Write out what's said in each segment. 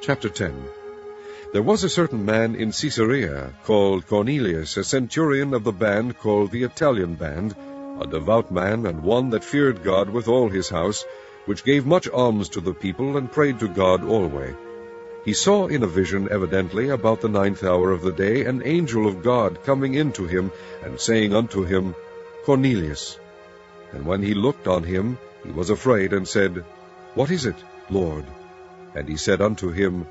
Chapter 10. There was a certain man in Caesarea, called Cornelius, a centurion of the band called the Italian band, a devout man, and one that feared God with all his house, which gave much alms to the people, and prayed to God alway. He saw in a vision evidently about the 9th hour of the day an angel of God coming in to him, and saying unto him, Cornelius. And when he looked on him, he was afraid, and said, What is it, Lord? And he said unto him,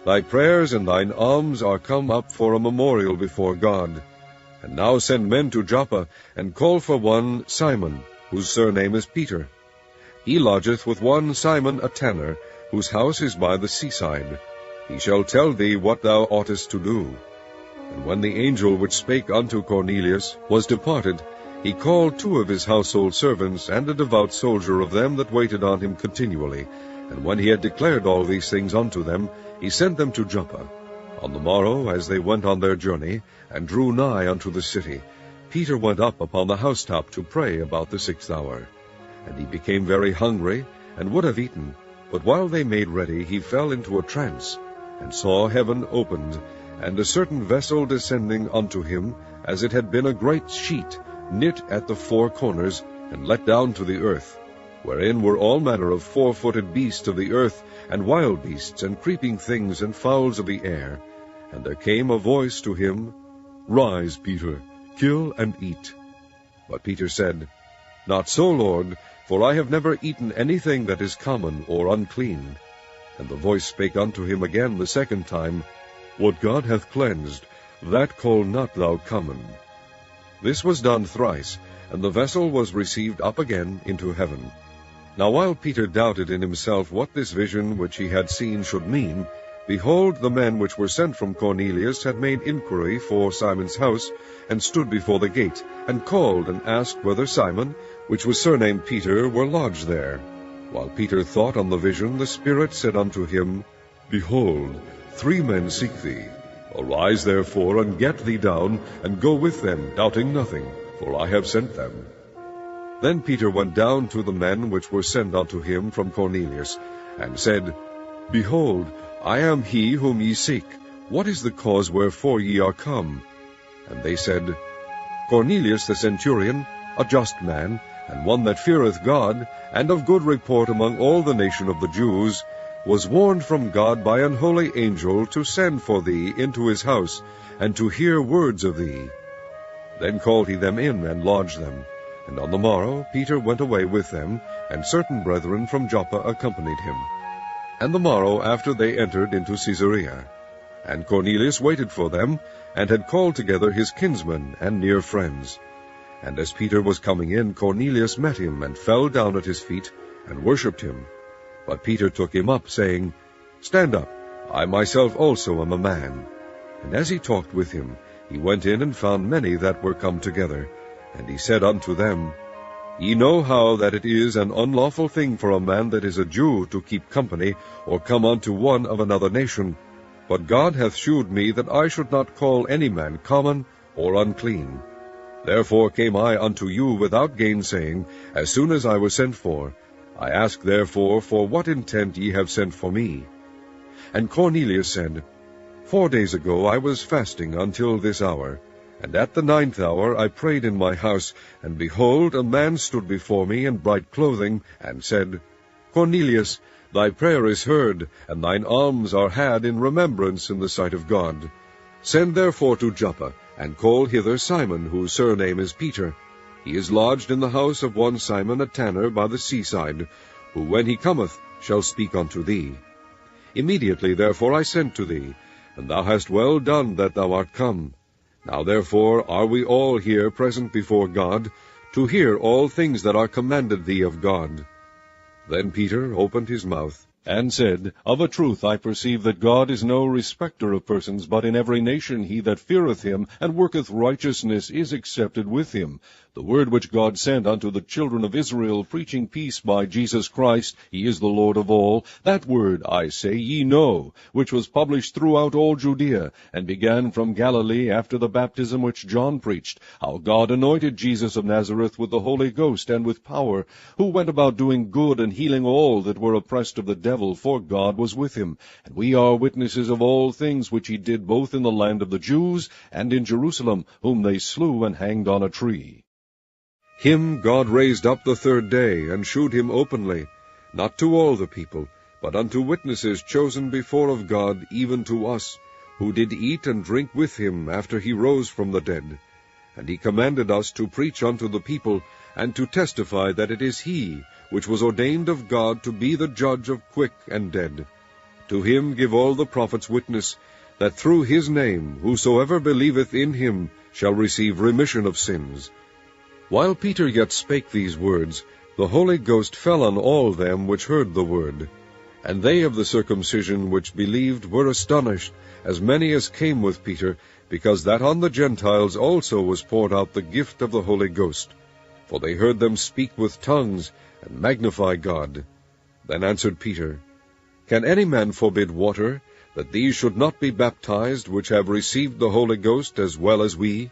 Thy prayers and thine alms are come up for a memorial before God. And now send men to Joppa, and call for one Simon, whose surname is Peter. He lodgeth with one Simon a tanner, whose house is by the seaside. He shall tell thee what thou oughtest to do. And when the angel which spake unto Cornelius was departed, he called 2 of his household servants, and a devout soldier of them that waited on him continually. And when he had declared all these things unto them, he sent them to Joppa. On the morrow, as they went on their journey, and drew nigh unto the city, Peter went up upon the housetop to pray about the 6th hour. And he became very hungry, and would have eaten. But while they made ready, he fell into a trance, and saw heaven opened, and a certain vessel descending unto him, as it had been a great sheet, knit at the 4 corners, and let down to the earth, wherein were all manner of 4-footed beasts of the earth, and wild beasts, and creeping things, and fowls of the air. And there came a voice to him, Rise, Peter, kill and eat. But Peter said, Not so, Lord, for I have never eaten anything that is common or unclean. And the voice spake unto him again the 2nd time, What God hath cleansed, that call not thou common. This was done thrice, and the vessel was received up again into heaven. Now while Peter doubted in himself what this vision which he had seen should mean, behold, the men which were sent from Cornelius had made inquiry for Simon's house, and stood before the gate, and called and asked whether Simon, which was surnamed Peter, were lodged there. While Peter thought on the vision, the Spirit said unto him, Behold, 3 men seek thee. Arise therefore, and get thee down, and go with them, doubting nothing, for I have sent them. Then Peter went down to the men which were sent unto him from Cornelius, and said, Behold, I am he whom ye seek. What is the cause wherefore ye are come? And they said, Cornelius the centurion, a just man, and one that feareth God, and of good report among all the nation of the Jews, was warned from God by an holy angel to send for thee into his house, and to hear words of thee. Then called he them in, and lodged them. And on the morrow Peter went away with them, and certain brethren from Joppa accompanied him. And the morrow after they entered into Caesarea. And Cornelius waited for them, and had called together his kinsmen and near friends. And as Peter was coming in, Cornelius met him, and fell down at his feet, and worshipped him. But Peter took him up, saying, Stand up, I myself also am a man. And as he talked with him, he went in and found many that were come together. And he said unto them, Ye know how that it is an unlawful thing for a man that is a Jew to keep company, or come unto one of another nation. But God hath shewed me that I should not call any man common or unclean. Therefore came I unto you without gainsaying, as soon as I was sent for. I ask therefore for what intent ye have sent for me. And Cornelius said, 4 days ago I was fasting until this hour. And at the 9th hour I prayed in my house, and behold, a man stood before me in bright clothing, and said, Cornelius, thy prayer is heard, and thine alms are had in remembrance in the sight of God. Send therefore to Joppa, and call hither Simon, whose surname is Peter. He is lodged in the house of one Simon a tanner by the seaside, who when he cometh shall speak unto thee. Immediately therefore I sent to thee, and thou hast well done that thou art come. Now therefore are we all here present before God, to hear all things that are commanded thee of God. Then Peter opened his mouth, and said, Of a truth I perceive that God is no respecter of persons, but in every nation he that feareth him, and worketh righteousness, is accepted with him. The word which God sent unto the children of Israel, preaching peace by Jesus Christ, he is the Lord of all, that word, I say, ye know, which was published throughout all Judea, and began from Galilee after the baptism which John preached, how God anointed Jesus of Nazareth with the Holy Ghost and with power, who went about doing good and healing all that were oppressed of the devil, devil, for God was with him. And we are witnesses of all things which he did both in the land of the Jews and in Jerusalem, whom they slew and hanged on a tree. Him God raised up the third day, and shewed him openly, not to all the people, but unto witnesses chosen before of God, even to us, who did eat and drink with him after he rose from the dead. And he commanded us to preach unto the people, and to testify that it is he which was ordained of God to be the judge of quick and dead. To him give all the prophets witness, that through his name whosoever believeth in him shall receive remission of sins. While Peter yet spake these words, the Holy Ghost fell on all them which heard the word. And they of the circumcision which believed were astonished, as many as came with Peter, because that on the Gentiles also was poured out the gift of the Holy Ghost. For they heard them speak with tongues, and magnify God. Then answered Peter, Can any man forbid water, that these should not be baptized, which have received the Holy Ghost as well as we?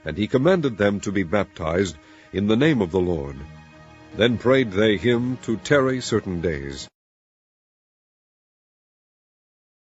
And he commanded them to be baptized in the name of the Lord. Then prayed they him to tarry certain days.